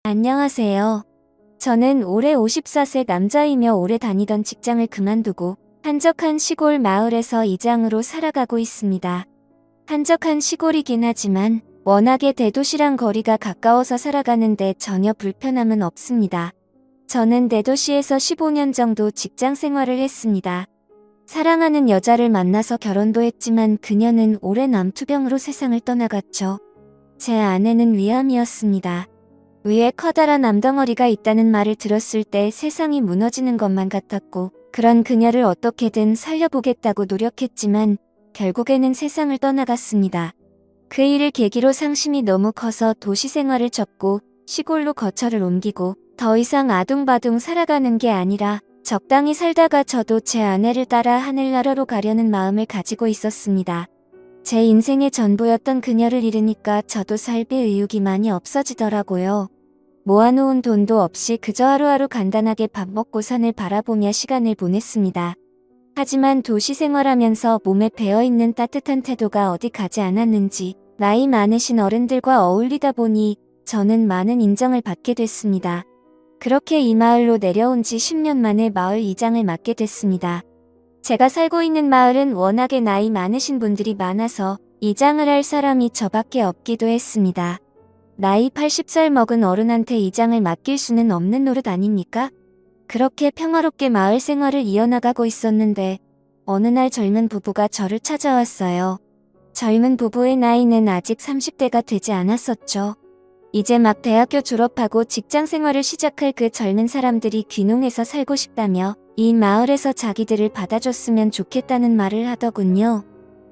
안녕하세요. 저는 올해 54세 남자이며 오래 다니던 직장을 그만두고 한적한 시골 마을에서 이장으로 살아가고 있습니다. 한적한 시골이긴 하지만 워낙에 대도시랑 거리가 가까워서 살아가는데 전혀 불편함은 없습니다. 저는 대도시에서 15년 정도 직장 생활을 했습니다. 사랑하는 여자를 만나서 결혼도 했지만 그녀는 올해 남투병으로 세상을 떠나갔죠. 제 아내는 위암이었습니다. 위에 커다란 암덩어리가 있다는 말을 들었을 때 세상이 무너지는 것만 같았고 그런 그녀를 어떻게든 살려보겠다고 노력했지만 결국에는 세상을 떠나갔습니다. 그 일을 계기로 상심이 너무 커서 도시 생활을 접고 시골로 거처를 옮기고 더 이상 아둥바둥 살아가는 게 아니라 적당히 살다가 저도 제 아내를 따라 하늘나라로 가려는 마음을 가지고 있었습니다. 제 인생의 전부였던 그녀를 잃으니까 저도 삶의 의욕이 많이 없어지더라고요. 모아놓은 돈도 없이 그저 하루하루 간단하게 밥 먹고 산을 바라보며 시간을 보냈습니다. 하지만 도시 생활하면서 몸에 배어있는 따뜻한 태도가 어디 가지 않았는지 나이 많으신 어른들과 어울리다 보니 저는 많은 인정을 받게 됐습니다. 그렇게 이 마을로 내려온 지 10년 만에 마을 이장을 맡게 됐습니다. 제가 살고 있는 마을은 워낙에 나이 많으신 분들이 많아서 이장을 할 사람이 저밖에 없기도 했습니다. 나이 80살 먹은 어른한테 이장을 맡길 수는 없는 노릇 아닙니까? 그렇게 평화롭게 마을 생활을 이어나가고 있었는데 어느 날 젊은 부부가 저를 찾아왔어요. 젊은 부부의 나이는 아직 30대가 되지 않았었죠. 이제 막 대학교 졸업하고 직장 생활을 시작할 그 젊은 사람들이 귀농해서 살고 싶다며 이 마을에서 자기들을 받아줬으면 좋겠다는 말을 하더군요.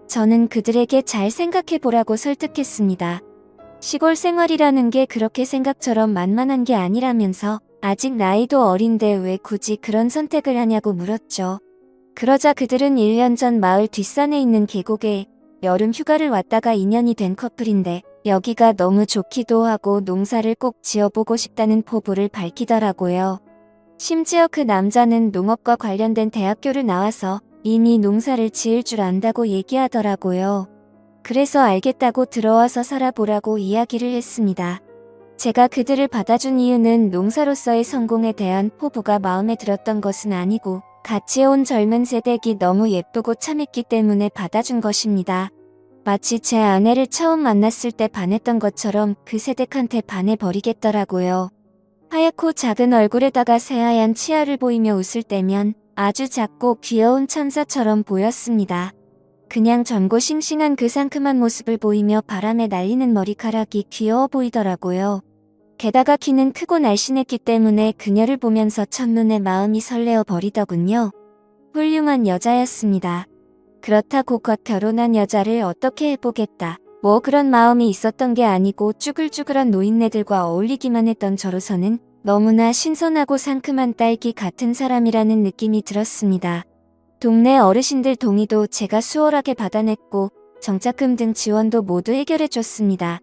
저는 그들에게 잘 생각해보라고 설득했습니다. 시골 생활이라는 게 그렇게 생각처럼 만만한 게 아니라면서 아직 나이도 어린데 왜 굳이 그런 선택을 하냐고 물었죠. 그러자 그들은 1년 전 마을 뒷산에 있는 계곡에 여름 휴가를 왔다가 인연이 된 커플인데 여기가 너무 좋기도 하고 농사를 꼭 지어보고 싶다는 포부를 밝히더라고요. 심지어 그 남자는 농업과 관련된 대학교를 나와서 이미 농사를 지을 줄 안다고 얘기하더라고요. 그래서 알겠다고 들어와서 살아보라고 이야기를 했습니다. 제가 그들을 받아준 이유는 농사로서의 성공에 대한 포부가 마음에 들었던 것은 아니고 같이 온 젊은 세대기 너무 예쁘고 참했기 때문에 받아준 것입니다. 마치 제 아내를 처음 만났을 때 반했던 것처럼 그 세댁한테 반해버리겠더라고요. 하얗고 작은 얼굴에다가 새하얀 치아를 보이며 웃을 때면 아주 작고 귀여운 천사처럼 보였습니다. 그냥 젊고 싱싱한 그 상큼한 모습을 보이며 바람에 날리는 머리카락이 귀여워 보이더라고요. 게다가 키는 크고 날씬했기 때문에 그녀를 보면서 첫눈에 마음이 설레어 버리더군요. 훌륭한 여자였습니다. 그렇다고 곧 결혼한 여자를 어떻게 해보겠다. 뭐 그런 마음이 있었던 게 아니고 쭈글쭈글한 노인네들과 어울리기만 했던 저로서는 너무나 신선하고 상큼한 딸기 같은 사람이라는 느낌이 들었습니다. 동네 어르신들 동의도 제가 수월하게 받아냈고 정착금 등 지원도 모두 해결해줬습니다.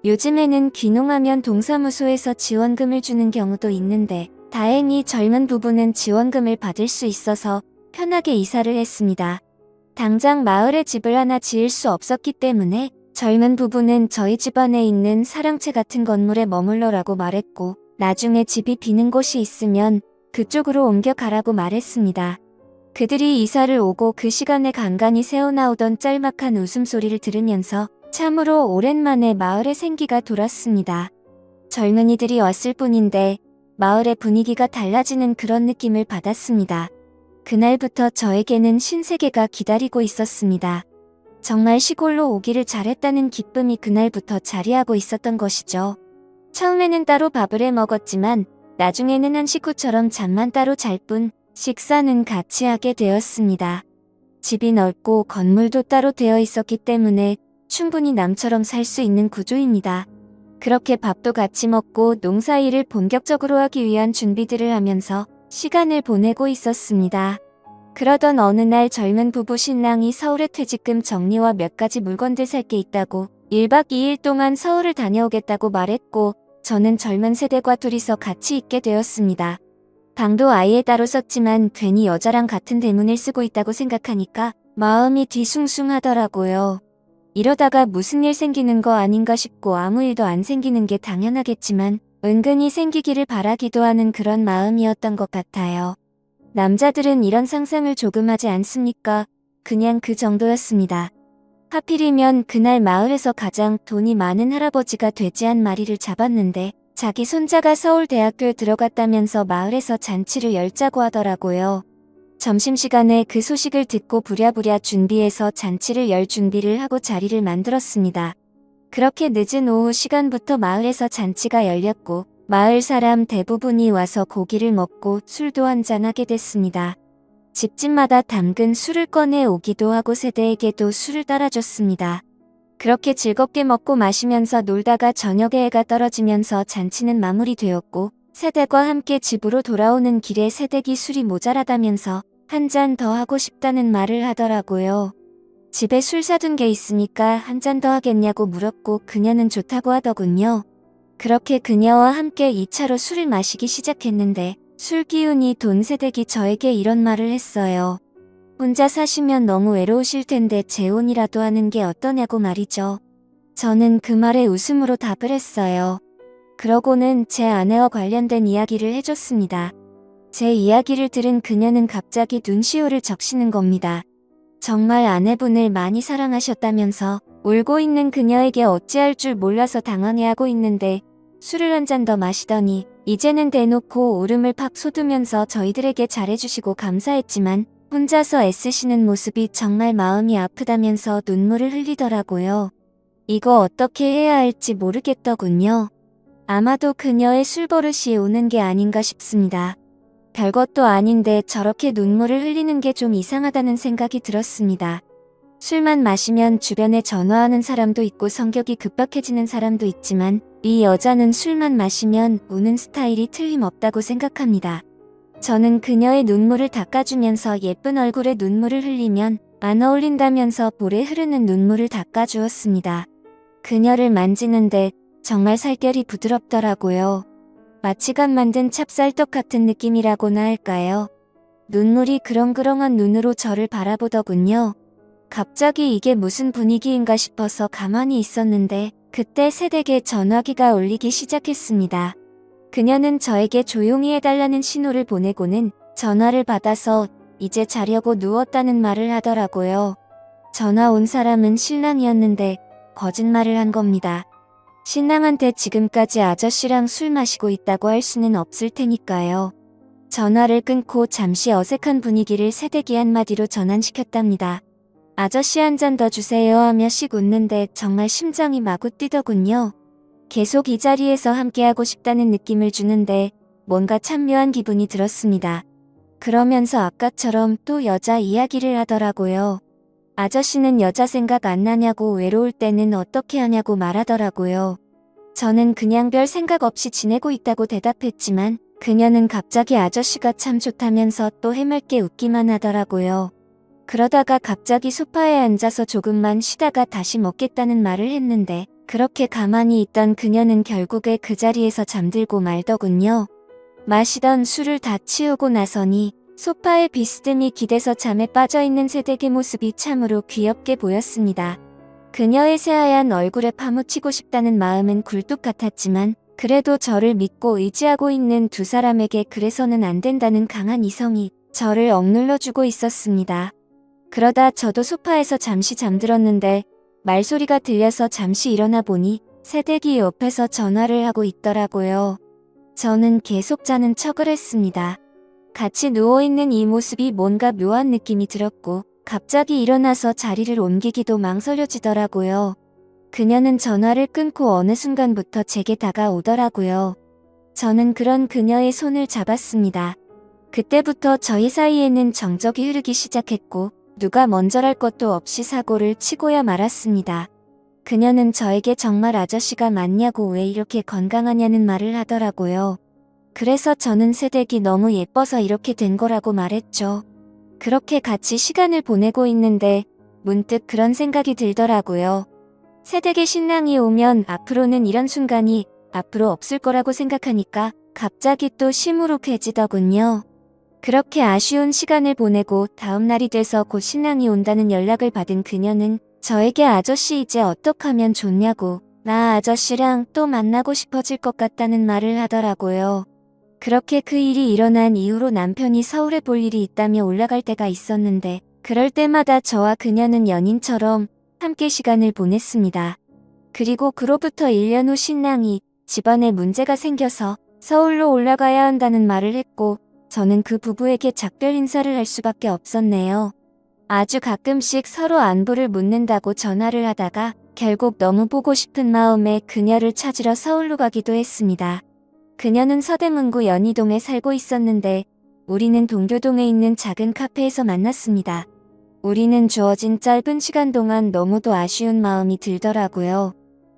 요즘에는 귀농하면 동사무소에서 지원금을 주는 경우도 있는데 다행히 젊은 부부는 지원금을 받을 수 있어서 편하게 이사를 했습니다. 당장 마을에 집을 하나 지을 수 없었기 때문에 젊은 부부는 저희 집 안에 있는 사랑채 같은 건물에 머물러라고 말했고 나중에 집이 비는 곳이 있으면 그쪽으로 옮겨가라고 말했습니다. 그들이 이사를 오고 그 시간에 간간히 새어나오던 짤막한 웃음소리를 들으면서 참으로 오랜만에 마을에 생기가 돌았습니다. 젊은이들이 왔을 뿐인데 마을의 분위기가 달라지는 그런 느낌을 받았습니다. 그날부터 저에게는 신세계가 기다리고 있었습니다. 정말 시골로 오기를 잘했다는 기쁨이 그날부터 자리하고 있었던 것이죠. 처음에는 따로 밥을 해 먹었지만 나중에는 한 식구처럼 잠만 따로 잘 뿐 식사는 같이 하게 되었습니다. 집이 넓고 건물도 따로 되어 있었기 때문에 충분히 남처럼 살 수 있는 구조입니다. 그렇게 밥도 같이 먹고 농사일을 본격적으로 하기 위한 준비들을 하면서 시간을 보내고 있었습니다. 그러던 어느 날 젊은 부부 신랑이 서울에 퇴직금 정리와 몇 가지 물건들 살 게 있다고 1박 2일 동안 서울을 다녀오겠다고 말했고 저는 젊은 세대과 둘이서 같이 있게 되었습니다. 방도 아예 따로 썼지만 괜히 여자랑 같은 대문을 쓰고 있다고 생각하니까 마음이 뒤숭숭하더라고요. 이러다가 무슨 일 생기는 거 아닌가 싶고 아무 일도 안 생기는 게 당연하겠지만 은근히 생기기를 바라기도 하는 그런 마음이었던 것 같아요. 남자들은 이런 상상을 조금 하지 않습니까? 그냥 그 정도였습니다. 하필이면 그날 마을에서 가장 돈이 많은 할아버지가 돼지한 마리를 잡았는데 자기 손자가 서울대학교에 들어갔다면서 마을에서 잔치를 열자고 하더라고요. 점심시간에 그 소식을 듣고 부랴부랴 준비해서 잔치를 열 준비를 하고 자리를 만들었습니다. 그렇게 늦은 오후 시간부터 마을에서 잔치가 열렸고 마을 사람 대부분이 와서 고기를 먹고 술도 한잔하게 됐습니다. 집집마다 담근 술을 꺼내 오기도 하고 세대에게도 술을 따라줬습니다. 그렇게 즐겁게 먹고 마시면서 놀다가 저녁에 해가 떨어지면서 잔치는 마무리되었고 세대과 함께 집으로 돌아오는 길에 세대기 술이 모자라다면서 한 잔 더 하고 싶다는 말을 하더라고요. 집에 술 사둔 게 있으니까 한 잔 더 하겠냐고 물었고 그녀는 좋다고 하더군요. 그렇게 그녀와 함께 2차로 술을 마시기 시작했는데 술 기운이 돈 세대기 저에게 이런 말을 했어요. 혼자 사시면 너무 외로우실 텐데 재혼이라도 하는 게 어떠냐고 말이죠. 저는 그 말에 웃음으로 답을 했어요. 그러고는 제 아내와 관련된 이야기를 해줬습니다. 제 이야기를 들은 그녀는 갑자기 눈시울을 적시는 겁니다. 정말 아내분을 많이 사랑하셨다면서 울고 있는 그녀에게 어찌할 줄 몰라서 당황해하고 있는데 술을 한 잔 더 마시더니 이제는 대놓고 울음을 팍 쏟으면서 저희들에게 잘해주시고 감사했지만 혼자서 애쓰시는 모습이 정말 마음이 아프다면서 눈물을 흘리더라고요. 이거 어떻게 해야 할지 모르겠더군요. 아마도 그녀의 술버릇이 오는 게 아닌가 싶습니다. 별것도 아닌데 저렇게 눈물을 흘리는 게 좀 이상하다는 생각이 들었습니다. 술만 마시면 주변에 전화하는 사람도 있고 성격이 급박해지는 사람도 있지만 이 여자는 술만 마시면 우는 스타일이 틀림없다고 생각합니다. 저는 그녀의 눈물을 닦아주면서 예쁜 얼굴에 눈물을 흘리면 안 어울린다면서 볼에 흐르는 눈물을 닦아주었습니다. 그녀를 만지는데 정말 살결이 부드럽더라고요. 마치 갓 만든 찹쌀떡 같은 느낌이라고나 할까요? 눈물이 그렁그렁한 눈으로 저를 바라보더군요. 갑자기 이게 무슨 분위기인가 싶어서 가만히 있었는데 그때 새댁에 전화기가 울리기 시작했습니다. 그녀는 저에게 조용히 해달라는 신호를 보내고는 전화를 받아서 이제 자려고 누웠다는 말을 하더라고요. 전화 온 사람은 신랑이었는데 거짓말을 한 겁니다. 신랑한테 지금까지 아저씨랑 술 마시고 있다고 할 수는 없을 테니까요. 전화를 끊고 잠시 어색한 분위기를 새댁이 한마디로 전환시켰답니다. 아저씨 한 잔 더 주세요 하며 씩 웃는데 정말 심장이 마구 뛰더군요. 계속 이 자리에서 함께하고 싶다는 느낌을 주는데 뭔가 참 묘한 기분이 들었습니다. 그러면서 아까처럼 또 여자 이야기를 하더라고요. 아저씨는 여자 생각 안 나냐고 외로울 때는 어떻게 하냐고 말하더라고요. 저는 그냥 별 생각 없이 지내고 있다고 대답했지만 그녀는 갑자기 아저씨가 참 좋다면서 또 해맑게 웃기만 하더라고요. 그러다가 갑자기 소파에 앉아서 조금만 쉬다가 다시 먹겠다는 말을 했는데 그렇게 가만히 있던 그녀는 결국에 그 자리에서 잠들고 말더군요. 마시던 술을 다 치우고 나서니 소파에 비스듬히 기대서 잠에 빠져있는 새댁의 모습이 참으로 귀엽게 보였습니다. 그녀의 새하얀 얼굴에 파묻히고 싶다는 마음은 굴뚝 같았지만 그래도 저를 믿고 의지하고 있는 두 사람에게 그래서는 안 된다는 강한 이성이 저를 억눌러주고 있었습니다. 그러다 저도 소파에서 잠시 잠들었는데 말소리가 들려서 잠시 일어나 보니 새댁이 옆에서 전화를 하고 있더라고요. 저는 계속 자는 척을 했습니다. 같이 누워있는 이 모습이 뭔가 묘한 느낌이 들었고 갑자기 일어나서 자리를 옮기기도 망설여지더라고요. 그녀는 전화를 끊고 어느 순간부터 제게 다가오더라고요. 저는 그런 그녀의 손을 잡았습니다. 그때부터 저희 사이에는 정적이 흐르기 시작했고 누가 먼저랄 것도 없이 사고를 치고야 말았습니다. 그녀는 저에게 정말 아저씨가 맞냐고 왜 이렇게 건강하냐는 말을 하더라고요. 그래서 저는 새댁이 너무 예뻐서 이렇게 된 거라고 말했죠. 그렇게 같이 시간을 보내고 있는데 문득 그런 생각이 들더라고요. 새댁의 신랑이 오면 앞으로는 이런 순간이 앞으로 없을 거라고 생각하니까 갑자기 또 시무룩해지더군요. 그렇게 아쉬운 시간을 보내고 다음 날이 돼서 곧 신랑이 온다는 연락을 받은 그녀는 저에게 아저씨 이제 어떡하면 좋냐고 나 아저씨랑 또 만나고 싶어질 것 같다는 말을 하더라고요. 그렇게 그 일이 일어난 이후로 남편이 서울에 볼 일이 있다며 올라갈 때가 있었는데 그럴 때마다 저와 그녀는 연인처럼 함께 시간을 보냈습니다. 그리고 그로부터 1년 후 신랑이 집안에 문제가 생겨서 서울로 올라가야 한다는 말을 했고 저는 그 부부에게 작별 인사를 할 수밖에 없었네요. 아주 가끔씩 서로 안부를 묻는다고 전화를 하다가 결국 너무 보고 싶은 마음에 그녀를 찾으러 서울로 가기도 했습니다. 그녀는 서대문구 연희동에 살고 있었는데 우리는 동교동에 있는 작은 카페에서 만났습니다. 우리는 주어진 짧은 시간 동안 너무도 아쉬운 마음이 들더라고요.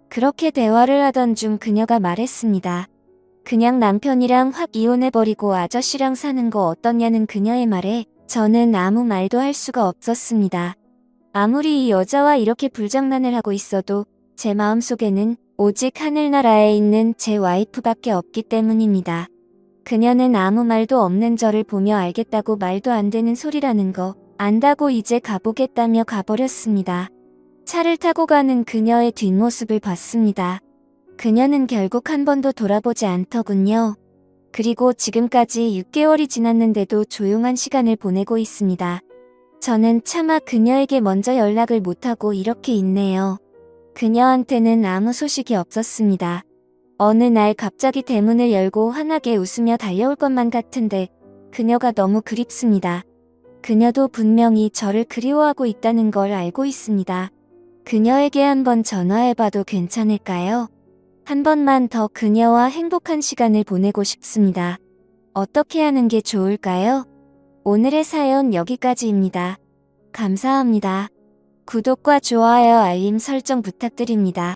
그렇게 대화를 하던 중 그녀가 말했습니다. 그냥 남편이랑 확 이혼해버리고 아저씨랑 사는 거 어떠냐는 그녀의 말에 저는 아무 말도 할 수가 없었습니다. 아무리 이 여자와 이렇게 불장난을 하고 있어도 제 마음속에는 오직 하늘나라에 있는 제 와이프밖에 없기 때문입니다. 그녀는 아무 말도 없는 저를 보며 알겠다고 말도 안 되는 소리라는 거 안다고 이제 가보겠다며 가버렸습니다. 차를 타고 가는 그녀의 뒷모습을 봤습니다. 그녀는 결국 한 번도 돌아보지 않더군요. 그리고 지금까지 6개월이 지났는데도 조용한 시간을 보내고 있습니다. 저는 차마 그녀에게 먼저 연락을 못하고 이렇게 있네요. 그녀한테는 아무 소식이 없었습니다. 어느 날 갑자기 대문을 열고 환하게 웃으며 달려올 것만 같은데 그녀가 너무 그립습니다. 그녀도 분명히 저를 그리워하고 있다는 걸 알고 있습니다. 그녀에게 한번 전화해봐도 괜찮을까요? 한 번만 더 그녀와 행복한 시간을 보내고 싶습니다. 어떻게 하는 게 좋을까요? 오늘의 사연 여기까지입니다. 감사합니다. 구독과 좋아요, 알림 설정 부탁드립니다.